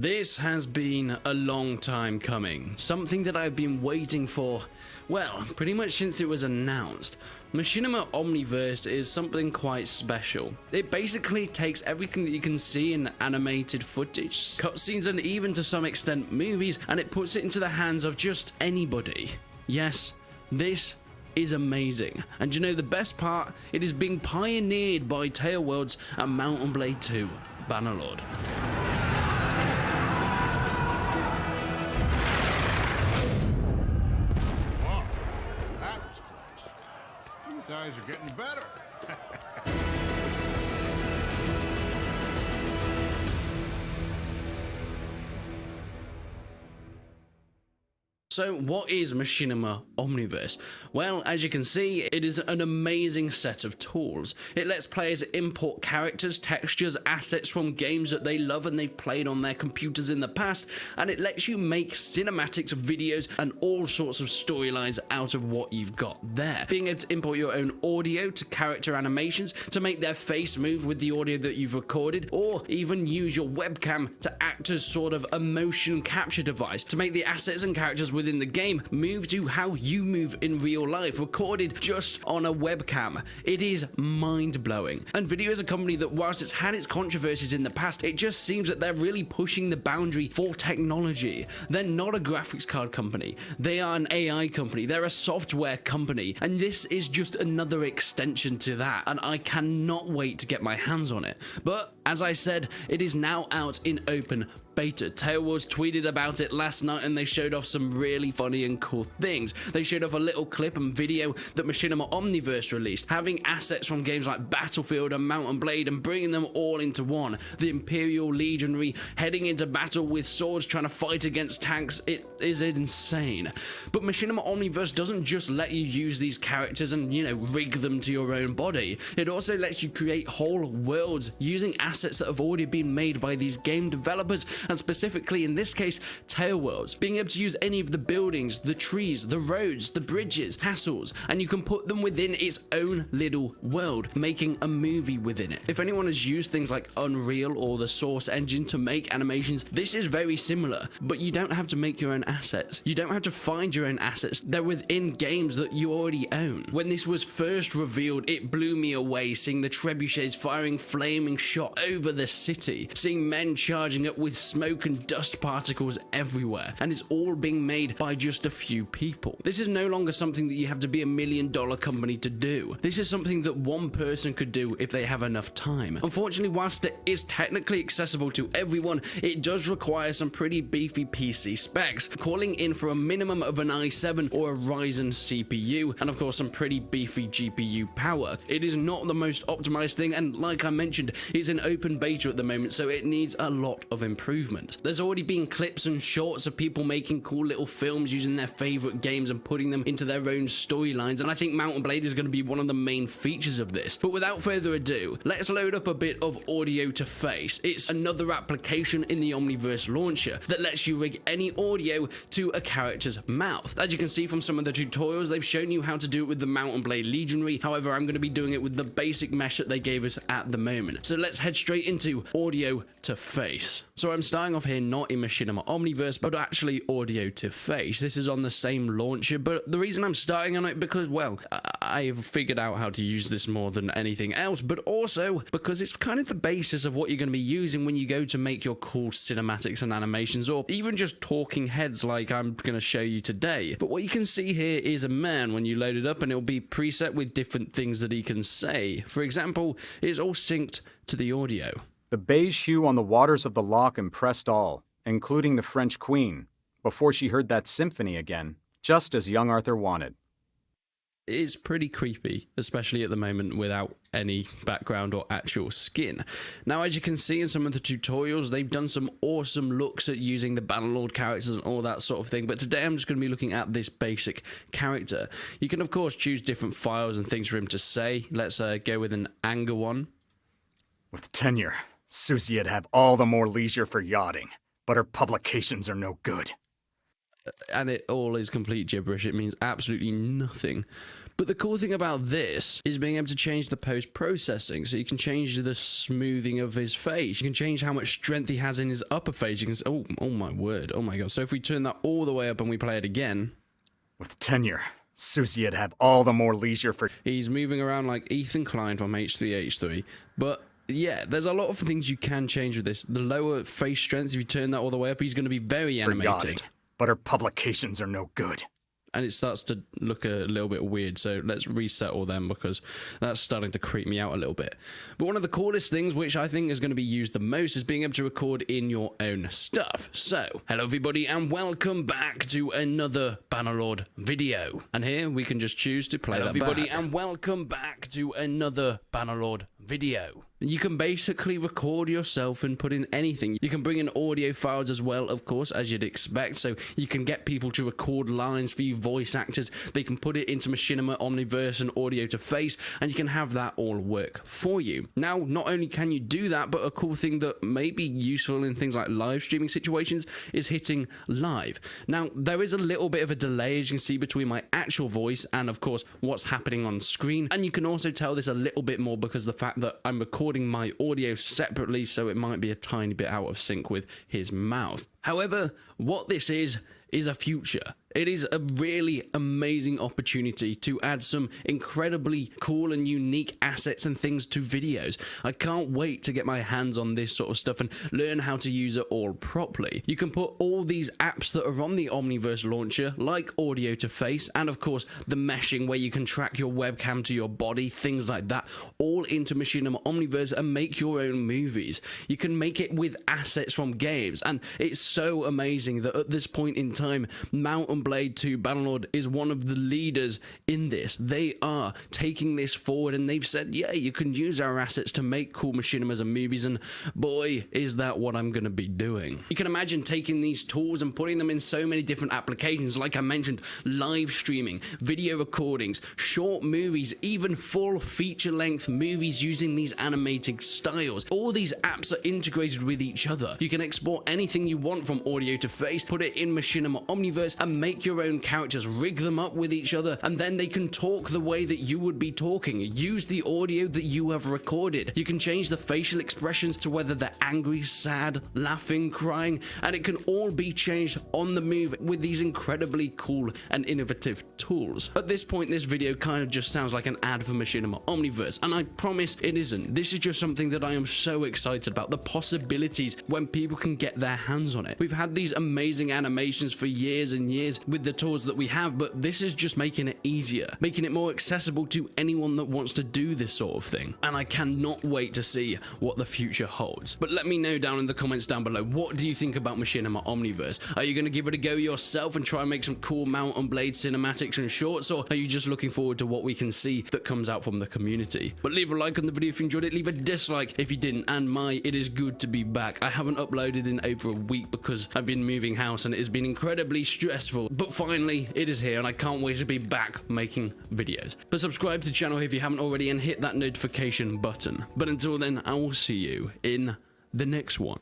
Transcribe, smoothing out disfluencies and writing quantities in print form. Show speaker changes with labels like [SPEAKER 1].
[SPEAKER 1] This has been a long time coming, something that I've been waiting for, well, pretty much since it was announced. Machinima Omniverse is something quite special. It basically takes everything that you can see in animated footage, cutscenes, and even to some extent movies, and it puts it into the hands of just anybody. Yes, this is amazing. And you know the best part? It is being pioneered by Tailworlds and Mount & Blade 2, Bannerlord.
[SPEAKER 2] Guys are getting better.
[SPEAKER 1] So what is Machinima Omniverse? Well, as you can see, it is an amazing set of tools. It lets players import characters, textures, assets from games that they love and they've played on their computers in the past, and it lets you make cinematics, videos, and all sorts of storylines out of what you've got there. Being able to import your own audio to character animations, to make their face move with the audio that you've recorded, or even use your webcam to act as sort of a motion capture device, to make the assets and characters within the game move to how you move in real life, recorded just on a webcam. It is mind-blowing. NVIDIA is a company that, whilst it's had its controversies in the past, it just seems that they're really pushing the boundary for technology. They're not a graphics card company. They are an AI company. They're a software company. And this is just another extension to that. And I cannot wait to get my hands on it. But, as I said, it is now out in open beta. Tailworlds tweeted about it last night and they showed off some really funny and cool things. They showed off a little clip and video that Machinima Omniverse released, having assets from games like Battlefield and Mount & Blade and bringing them all into one. The Imperial Legionary heading into battle with swords trying to fight against tanks. It is insane. But Machinima Omniverse doesn't just let you use these characters and, rig them to your own body. It also lets you create whole worlds using assets that have already been made by these game developers, and specifically in this case, Tailworlds. Being able to use any of the buildings, the trees, the roads, the bridges, castles, and you can put them within its own little world, making a movie within it. If anyone has used things like Unreal or the Source engine to make animations, this is very similar, but you don't have to make your own assets. You don't have to find your own assets. They're within games that you already own. When this was first revealed, it blew me away, seeing the trebuchets firing flaming shot over the city, seeing men charging up with smoke and dust particles everywhere, and it's all being made by just a few people. This is no longer something that you have to be $1 million company to do. This is something that one person could do if they have enough time. Unfortunately, whilst it is technically accessible to everyone, it does require some pretty beefy PC specs, calling in for a minimum of an i7 or a Ryzen CPU, and of course some pretty beefy GPU power. It is not the most optimized thing, and like I mentioned, it's in open beta at the moment, so it needs a lot of improvement. There's already been clips and shorts of people making cool little films using their favorite games and putting them into their own storylines, and I think Mount & Blade is going to be one of the main features of this. But without further ado, let's load up a bit of audio to face. It's another application in the Omniverse launcher that lets you rig any audio to a character's mouth. As you can see from some of the tutorials, they've shown you how to do it with the Mount & Blade Legionary. However, I'm going to be doing it with the basic mesh that they gave us at the moment. So let's head straight into audio to face. So I'm starting off here not in Machinima Omniverse, but actually audio to face. This is on the same launcher, but the reason I'm starting on it because, well, I've figured out how to use this more than anything else, but also because it's kind of the basis of what you're going to be using when you go to make your cool cinematics and animations, or even just talking heads like I'm going to show you today. But what you can see here is a man when you load it up, and it'll be preset with different things that he can say. For example, it's all synced to the audio.
[SPEAKER 3] The beige hue on the waters of the loch impressed all, including the French queen, before she heard that symphony again, just as young Arthur wanted.
[SPEAKER 1] It's pretty creepy, especially at the moment without any background or actual skin. Now, as you can see in some of the tutorials, they've done some awesome looks at using the Bannerlord characters and all that sort of thing, but today I'm just going to be looking at this basic character. You can, of course, choose different files and things for him to say. Let's go with an anger one.
[SPEAKER 3] With tenure, Susie'd have all the more leisure for yachting, but her publications are no good.
[SPEAKER 1] and it all is complete gibberish. It means absolutely nothing. But the cool thing about this is being able to change the post-processing. So you can change the smoothing of his face. You can change how much strength he has in his upper face. You can say, oh my word, oh my god. So if we turn that all the way up and we play it again.
[SPEAKER 3] With tenure, Susie'd have all the more leisure for...
[SPEAKER 1] He's moving around like Ethan Klein from H3H3. But yeah, there's a lot of things you can change with this. The lower face strength, if you turn that all the way up, he's going to be very animated.
[SPEAKER 3] But her publications are no good.
[SPEAKER 1] And it starts to look a little bit weird, so let's reset all them because that's starting to creep me out a little bit. But one of the coolest things, which I think is going to be used the most, is being able to record in your own stuff. So, hello everybody and welcome back to another Bannerlord video. And here we can just choose to play that everybody back. And welcome back to another Bannerlord video. You can basically record yourself and put in anything. You can bring in audio files as well, of course, as you'd expect. So you can get people to record lines for you, voice actors. They can put it into Machinima Omniverse and audio to face, and you can have that all work for you. Now, not only can you do that, but a cool thing that may be useful in things like live streaming situations is hitting live. Now, there is a little bit of a delay, as you can see, between my actual voice and, of course, what's happening on screen. And you can also tell this a little bit more because of the fact that I'm recording my audio separately, so it might be a tiny bit out of sync with his mouth. However, what this is a future. It is a really amazing opportunity to add some incredibly cool and unique assets and things to videos. I can't wait to get my hands on this sort of stuff and learn how to use it all properly. You can put all these apps that are on the Omniverse launcher, like audio to face, and of course the meshing where you can track your webcam to your body, things like that, all into Machinima Omniverse and make your own movies. You can make it with assets from games, and it's so amazing that at this point in time, Mount & Blade 2 Bannerlord is one of the leaders in this. They are taking this forward and they've said, yeah, you can use our assets to make cool machinimas and movies, and boy, is that what I'm going to be doing. You can imagine taking these tools and putting them in so many different applications, like I mentioned, live streaming, video recordings, short movies, even full feature-length movies using these animated styles. All these apps are integrated with each other. You can export anything you want from audio to face, put it in Machinima Omniverse, and make your own characters, rig them up with each other, and then they can talk the way that you would be talking. Use the audio that you have recorded. You can change the facial expressions to whether they're angry, sad, laughing, crying, and it can all be changed on the move with these incredibly cool and innovative tools. At this point, this video kind of just sounds like an ad for Machinima Omniverse, and I promise it isn't. This is just something that I am so excited about, the possibilities when people can get their hands on it. We've had these amazing animations for years and years with the tools that we have, but this is just making it easier, making it more accessible to anyone that wants to do this sort of thing. And I cannot wait to see what the future holds. But let me know down in the comments down below, what do you think about Machinima Omniverse? Are you going to give it a go yourself and try and make some cool Mount & Blade cinematics and shorts, or are you just looking forward to what we can see that comes out from the community? But leave a like on the video if you enjoyed it, leave a dislike if you didn't, and it is good to be back. I haven't uploaded in over a week because I've been moving house and it has been incredibly stressful, but finally it is here and I can't wait to be back making videos. But subscribe to the channel if you haven't already and hit that notification button. But until then, I will see you in the next one.